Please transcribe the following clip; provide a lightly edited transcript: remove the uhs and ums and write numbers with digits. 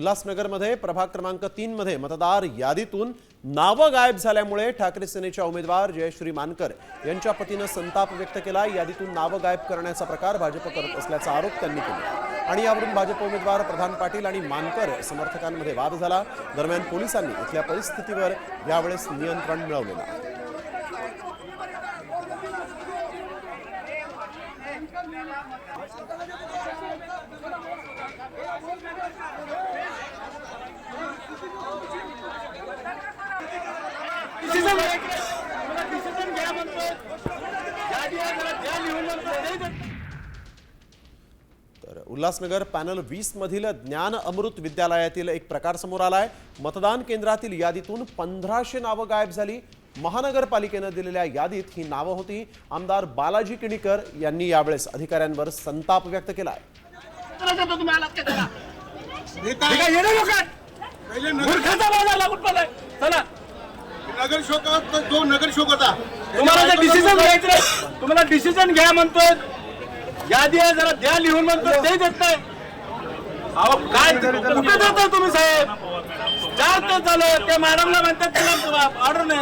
उल्हासनगरमध्ये प्रभाग क्रमांक 3 मध्ये मतदार यादीतून नावं गायब झाल्यामुळे ठाकरे सेनेच्या उमेदवार जयश्री मानकर यांच्या पतीने संताप व्यक्त केला। यादीतून नावं गायब करण्याचा प्रकार भाजप करत असल्याचा आरोप त्यांनी केला आणि यावरून भाजप उमेदवार प्रधान पाटील आणि मानकर समर्थकांमध्ये वाद झाला। दरम्यान पोलिसांनी इथल्या परिस्थितीवर यावेळेस नियंत्रण मिळवलेलं आहे। तर उल्हासनगर पॅनल 20 मधील ज्ञान अमृत विद्यालयातील एक प्रकार समोर आलाय। मतदान केंद्रातील यादीतून 1500 नावं गायब झाली। महानगरपालिकेने दिलेल्या यादीत ही नावं होती। आमदार बालाजी किणीकर यांनी यावेळेस अधिकाऱ्यांवर संताप व्यक्त केलाय। नगर शोकात जो नगर शोक होता तुम्हाला डिसिजन घ्यायचं, तुम्हाला डिसिजन घ्या म्हणतोय, यादी आहे जरा द्या लिहून म्हणतोय, ते देत नाही। अहो काय कुठे देताय तुम्ही साहेब? 4 तास झालं त्या मॅडमला म्हणतात ऑर्डर नाही।